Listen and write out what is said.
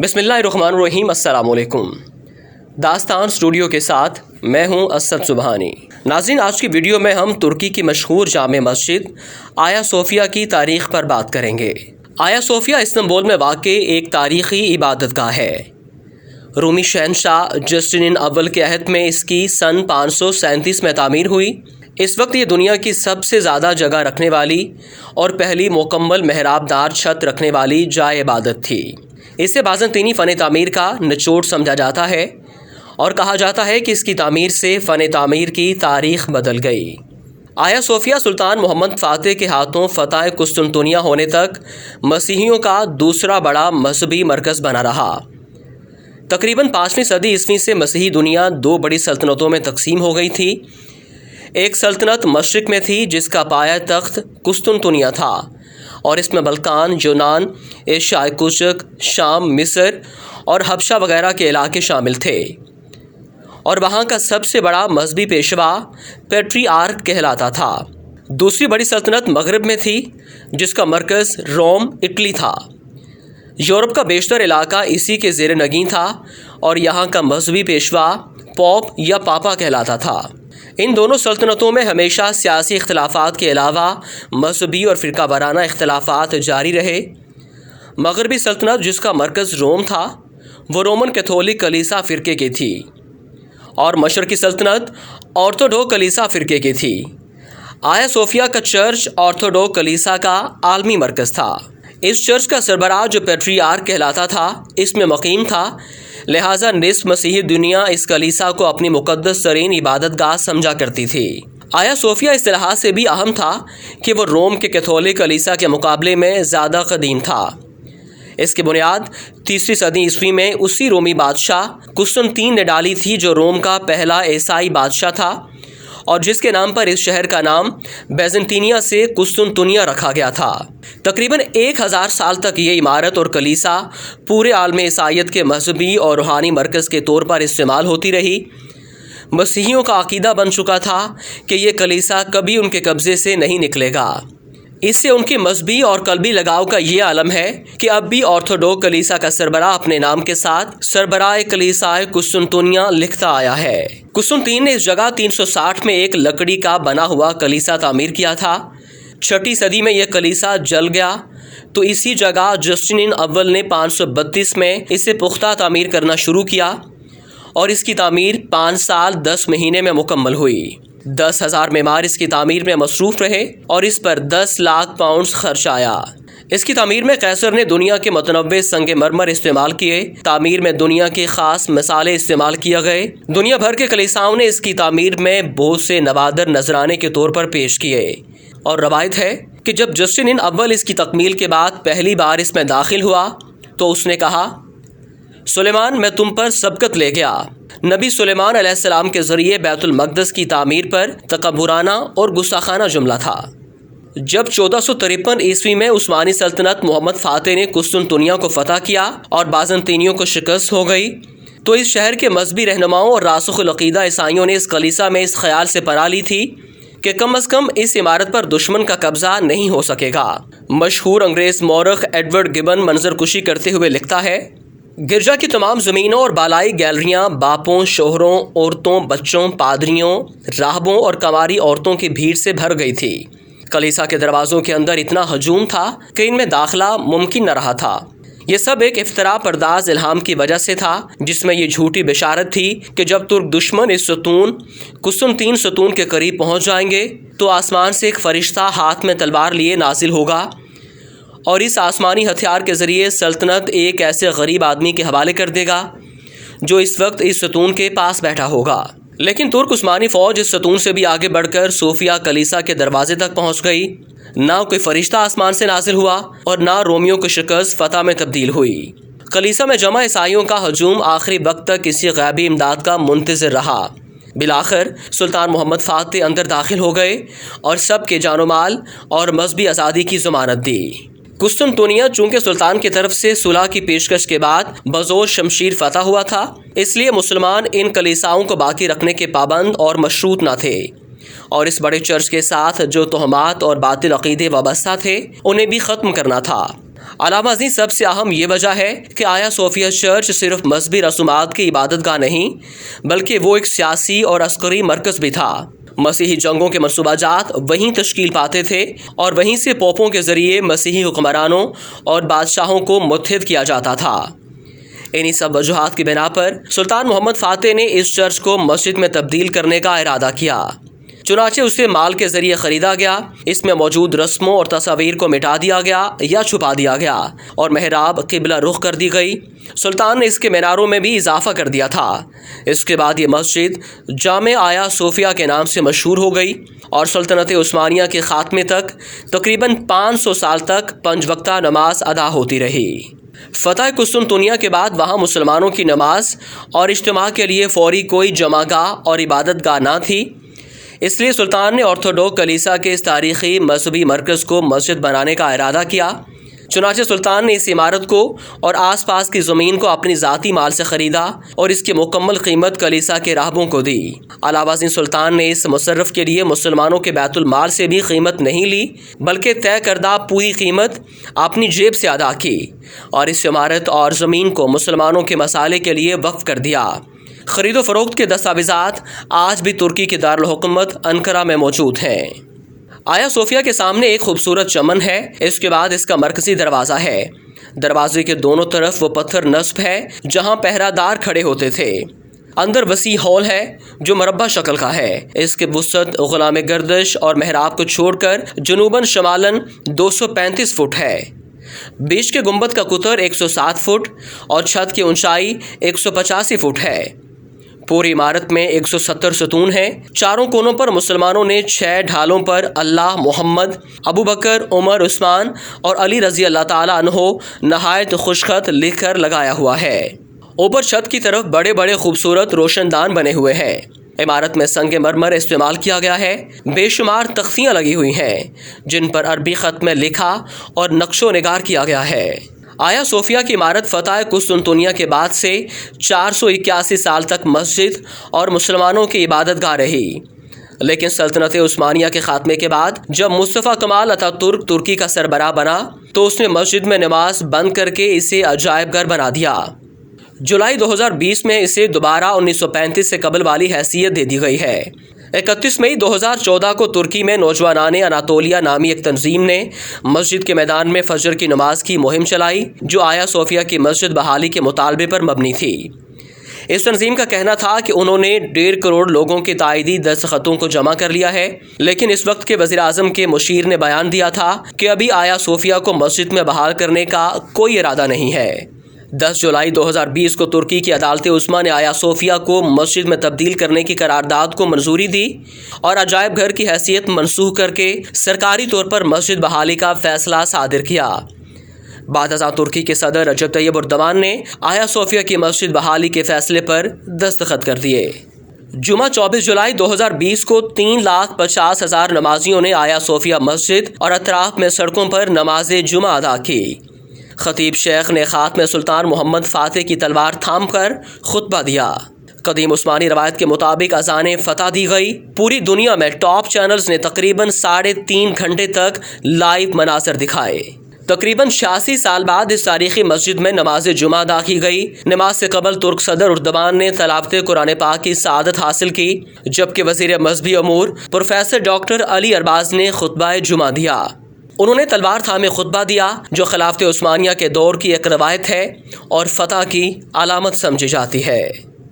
بسم اللہ الرحمن الرحیم۔ السلام علیکم۔ داستان اسٹوڈیو کے ساتھ میں ہوں اسد سبحانی۔ ناظرین، آج کی ویڈیو میں ہم ترکی کی مشہور جامع مسجد آیا صوفیہ کی تاریخ پر بات کریں گے۔ آیا صوفیہ استنبول میں واقع ایک تاریخی عبادت گاہ ہے۔ رومی شہنشاہ جسٹینین اول کے عہد میں اس کی سن 537 میں تعمیر ہوئی۔ اس وقت یہ دنیا کی سب سے زیادہ جگہ رکھنے والی اور پہلی مکمل محراب دار چھت رکھنے والی جائے عبادت تھی۔ اسے بازنطینی فن تعمیر کا نچوڑ سمجھا جاتا ہے اور کہا جاتا ہے کہ اس کی تعمیر سے فن تعمیر کی تاریخ بدل گئی۔ آیا صوفیہ سلطان محمد فاتح کے ہاتھوں فتح قسطنطنیہ ہونے تک مسیحیوں کا دوسرا بڑا مذہبی مرکز بنا رہا۔ تقریباً 5ویں صدی عیسوی سے مسیحی دنیا دو بڑی سلطنتوں میں تقسیم ہو گئی تھی۔ ایک سلطنت مشرق میں تھی جس کا پایہ تخت قسطنطنیہ تھا اور اس میں بلقان، یونان، ایشیائے کوچک، شام، مصر اور حبشہ وغیرہ کے علاقے شامل تھے، اور وہاں کا سب سے بڑا مذہبی پیشوا پیٹری آرک کہلاتا تھا۔ دوسری بڑی سلطنت مغرب میں تھی جس کا مرکز روم، اٹلی تھا۔ یورپ کا بیشتر علاقہ اسی کے زیر نگین تھا اور یہاں کا مذہبی پیشوا پوپ یا پاپا کہلاتا تھا۔ ان دونوں سلطنتوں میں ہمیشہ سیاسی اختلافات کے علاوہ مذہبی اور فرقہ وارانہ اختلافات جاری رہے۔ مغربی سلطنت جس کا مرکز روم تھا وہ رومن کیتھولک کلیسا فرقے کی تھی، اور مشرقی سلطنت آرتھوڈوکس کلیسا فرقے کی تھی۔ آیا صوفیہ کا چرچ آرتھوڈوکس کلیسا کا عالمی مرکز تھا۔ اس چرچ کا سربراہ جو پیٹری آرک کہلاتا تھا اس میں مقیم تھا، لہٰذا نصف مسیحی دنیا اس کلیسا کو اپنی مقدس ترین عبادت گاہ سمجھا کرتی تھی۔ آیا صوفیہ اس لحاظ سے بھی اہم تھا کہ وہ روم کے کیتھولک کلیسا کے مقابلے میں زیادہ قدیم تھا۔ اس کی بنیاد 3 صدی عیسوی میں اسی رومی بادشاہ قسطنطین نے ڈالی تھی جو روم کا پہلا عیسائی بادشاہ تھا اور جس کے نام پر اس شہر کا نام بیزنطینیہ سے قسطنطنیہ رکھا گیا تھا۔ تقریباً 1000 سال تک یہ عمارت اور کلیسا پورے عالم عیسائیت کے مذہبی اور روحانی مرکز کے طور پر استعمال ہوتی رہی۔ مسیحیوں کا عقیدہ بن چکا تھا کہ یہ کلیسا کبھی ان کے قبضے سے نہیں نکلے گا۔ اس سے ان کے مذہبی اور قلبی لگاؤ کا یہ عالم ہے کہ اب بھی آرتھوڈوکس کلیسا کا سربراہ اپنے نام کے ساتھ سربراہ کلیسائے قسطنطنیہ لکھتا آیا ہے۔ قسطنطین نے اس جگہ 360 میں ایک لکڑی کا بنا ہوا کلیسا تعمیر کیا تھا۔ 6 صدی میں یہ کلیسا جل گیا تو اسی جگہ جسٹینین اول نے 532 میں اسے پختہ تعمیر کرنا شروع کیا اور اس کی تعمیر 5 سال 10 مہینے میں مکمل ہوئی۔ 10,000 معمار اس کی تعمیر میں مصروف رہے اور اس پر 10 لاکھ پاؤنڈز خرچ آیا۔ اس کی تعمیر میں قیصر نے دنیا کے متنوع سنگ مرمر استعمال کیے۔ تعمیر میں دنیا کے خاص مصالحے استعمال کیے گئے۔ دنیا بھر کے کلیساؤں نے اس کی تعمیر میں بہت سے نوادر نذرانے کے طور پر پیش کیے، اور روایت ہے کہ جب جسٹینین اول اس کی تکمیل کے بعد پہلی بار اس میں داخل ہوا تو اس نے کہا، سلیمان میں تم پر سبقت لے گیا۔ نبی سلیمان علیہ السلام کے ذریعے بیت المقدس کی تعمیر پر تکبرانہ اور گستاخانہ جملہ تھا۔ جب 1453 عیسوی میں عثمانی سلطنت محمد فاتح نے قسطنطنیہ کو فتح کیا اور بازنطینیوں کو شکست ہو گئی تو اس شہر کے مذہبی رہنماؤں اور راسخ العقیدہ عیسائیوں نے اس کلیسا میں اس خیال سے پناہ لی تھی کہ کم از کم اس عمارت پر دشمن کا قبضہ نہیں ہو سکے گا۔ مشہور انگریز مورخ ایڈورڈ گبن منظر کشی کرتے ہوئے لکھتا ہے، گرجا کی تمام زمینوں اور بالائی گیلریاں باپوں، شوہروں، عورتوں، بچوں، پادریوں، راہبوں اور کنواری عورتوں کی بھیڑ سے بھر گئی تھی۔ کلیسا کے دروازوں کے اندر اتنا ہجوم تھا کہ ان میں داخلہ ممکن نہ رہا تھا۔ یہ سب ایک افتراء پرداز الہام کی وجہ سے تھا جس میں یہ جھوٹی بشارت تھی کہ جب ترک دشمن اس ستون قسطنطین ستون کے قریب پہنچ جائیں گے تو آسمان سے ایک فرشتہ ہاتھ میں تلوار لیے نازل ہوگا اور اس آسمانی ہتھیار کے ذریعے سلطنت ایک ایسے غریب آدمی کے حوالے کر دے گا جو اس وقت اس ستون کے پاس بیٹھا ہوگا۔ لیکن ترک عثمانی فوج اس ستون سے بھی آگے بڑھ کر صوفیہ کلیسا کے دروازے تک پہنچ گئی۔ نہ کوئی فرشتہ آسمان سے نازل ہوا اور نہ رومیوں کی شکست فتح میں تبدیل ہوئی۔ کلیسا میں جمع عیسائیوں کا ہجوم آخری وقت تک کسی غیبی امداد کا منتظر رہا۔ بالآخر سلطان محمد فاتح اندر داخل ہو گئے اور سب کے جان و مال اور مذہبی آزادی کی ضمانت دی۔ قسطنطنیہ چونکہ سلطان کی طرف سے صلح کی پیشکش کے بعد بزور شمشیر فتح ہوا تھا، اس لیے مسلمان ان کلیساؤں کو باقی رکھنے کے پابند اور مشروط نہ تھے، اور اس بڑے چرچ کے ساتھ جو توہمات اور باطل عقیدے وابستہ تھے انہیں بھی ختم کرنا تھا۔ علامہ ازیں سب سے اہم یہ وجہ ہے کہ آیا صوفیہ چرچ صرف مذہبی رسومات کی عبادت گاہ نہیں بلکہ وہ ایک سیاسی اور عسکری مرکز بھی تھا۔ مسیحی جنگوں کے منصوبہ جات وہیں تشکیل پاتے تھے اور وہیں سے پوپوں کے ذریعے مسیحی حکمرانوں اور بادشاہوں کو متحد کیا جاتا تھا۔ انہی سب وجوہات کی بنا پر سلطان محمد فاتح نے اس چرچ کو مسجد میں تبدیل کرنے کا ارادہ کیا۔ چنانچہ اسے مال کے ذریعے خریدا گیا، اس میں موجود رسموں اور تصاویر کو مٹا دیا گیا یا چھپا دیا گیا اور محراب قبلہ رخ کر دی گئی۔ سلطان نے اس کے میناروں میں بھی اضافہ کر دیا تھا۔ اس کے بعد یہ مسجد جامع آیا صوفیہ کے نام سے مشہور ہو گئی اور سلطنت عثمانیہ کے خاتمے تک تقریباً 500 سال تک 5 وقتہ نماز ادا ہوتی رہی۔ فتح قسطنطنیہ کے بعد وہاں مسلمانوں کی نماز اور اجتماع کے لیے فوری کوئی جمع گاہ اور عبادت گاہ نہ تھی، اس لیے سلطان نے آرتھوڈوکس کلیسا کے اس تاریخی مذہبی مرکز کو مسجد بنانے کا ارادہ کیا۔ چنانچہ سلطان نے اس عمارت کو اور آس پاس کی زمین کو اپنی ذاتی مال سے خریدا اور اس کی مکمل قیمت کلیسا کے راہبوں کو دی۔ علاوہ ازیں سلطان نے اس مصرف کے لیے مسلمانوں کے بیت المال سے بھی قیمت نہیں لی بلکہ طے کردہ پوری قیمت اپنی جیب سے ادا کی اور اس عمارت اور زمین کو مسلمانوں کے مسالے کے لیے وقف کر دیا۔ خرید و فروخت کے دستاویزات آج بھی ترکی کے دارالحکومت انقرہ میں موجود ہیں۔ آیا صوفیہ کے سامنے ایک خوبصورت چمن ہے، اس کے بعد اس کا مرکزی دروازہ ہے۔ دروازے کے دونوں طرف وہ پتھر نصب ہے جہاں پہرہ دار کھڑے ہوتے تھے۔ اندر وسیع ہال ہے جو مربع شکل کا ہے۔ اس کے وسعت غلام گردش اور محراب کو چھوڑ کر جنوباً شمالاً 235 فٹ ہے۔ بیچ کے گنبد کا قطر 107 فٹ اور چھت کی اونچائی 185 فٹ ہے۔ پوری عمارت میں 170 ستون ہیں۔ چاروں کونوں پر مسلمانوں نے 6 ڈھالوں پر اللہ، محمد، ابو بکر، عمر، عثمان اور علی رضی اللہ تعالیٰ عنہ نہایت خوشخط لکھ کر لگایا ہوا ہے۔ اوپر چھت کی طرف بڑے بڑے خوبصورت روشن دان بنے ہوئے ہیں۔ عمارت میں سنگ مرمر استعمال کیا گیا ہے۔ بے شمار تختیاں لگی ہوئی ہیں جن پر عربی خط میں لکھا اور نقش و نگار کیا گیا ہے۔ آیا صوفیہ کی عمارت فتح قسطنطنیہ کے بعد سے 481 سال تک مسجد اور مسلمانوں کی عبادت گاہ رہی، لیکن سلطنت عثمانیہ کے خاتمے کے بعد جب مصطفیٰ کمال اتاتürk ترکی کا سربراہ بنا تو اس نے مسجد میں نماز بند کر کے اسے عجائب گھر بنا دیا۔ جولائی 2020 میں اسے دوبارہ 1935 سے قبل والی حیثیت دے دی گئی ہے۔ 31 مئی 2014 کو ترکی میں نوجوانان اناطولیہ نامی ایک تنظیم نے مسجد کے میدان میں فجر کی نماز کی مہم چلائی جو آیا صوفیہ کی مسجد بحالی کے مطالبے پر مبنی تھی۔ اس تنظیم کا کہنا تھا کہ انہوں نے 1.5 کروڑ لوگوں کے تائیدی دستخطوں کو جمع کر لیا ہے، لیکن اس وقت کے وزیر اعظم کے مشیر نے بیان دیا تھا کہ ابھی آیا صوفیہ کو مسجد میں بحال کرنے کا کوئی ارادہ نہیں ہے۔ 10 جولائی 2020 کو ترکی کی عدالت عظمیٰ نے آیا صوفیہ کو مسجد میں تبدیل کرنے کی قرارداد کو منظوری دی اور عجائب گھر کی حیثیت منسوخ کر کے سرکاری طور پر مسجد بحالی کا فیصلہ صادر کیا۔ بعد ازاں ترکی کے صدر رجب طیب اردوان نے آیا صوفیہ کی مسجد بحالی کے فیصلے پر دستخط کر دیے۔ جمعہ 24 جولائی 2020 کو 3,50,000 نمازیوں نے آیا صوفیہ مسجد اور اطراف میں سڑکوں پر نماز جمعہ ادا کی۔ خطیب شیخ نے خاتمِ سلطان محمد فاتح کی تلوار تھام کر خطبہ دیا۔ قدیم عثمانی روایت کے مطابق اذان فتح دی گئی۔ پوری دنیا میں ٹاپ چینلز نے تقریباً 3.5 گھنٹے تک لائیو مناظر دکھائے۔ تقریباً 86 سال بعد اس تاریخی مسجد میں نماز جمعہ ادا کی گئی۔ نماز سے قبل ترک صدر اردوان نے تلاوت قرآن پاک کی سعادت حاصل کی، جبکہ وزیر مذہبی امور پروفیسر ڈاکٹر علی ارباز نے خطبہ جمعہ دیا۔ انہوں نے تلوار تھامے خطبہ دیا جو خلافت عثمانیہ کے دور کی ایک روایت ہے اور فتح کی علامت سمجھی جاتی ہے۔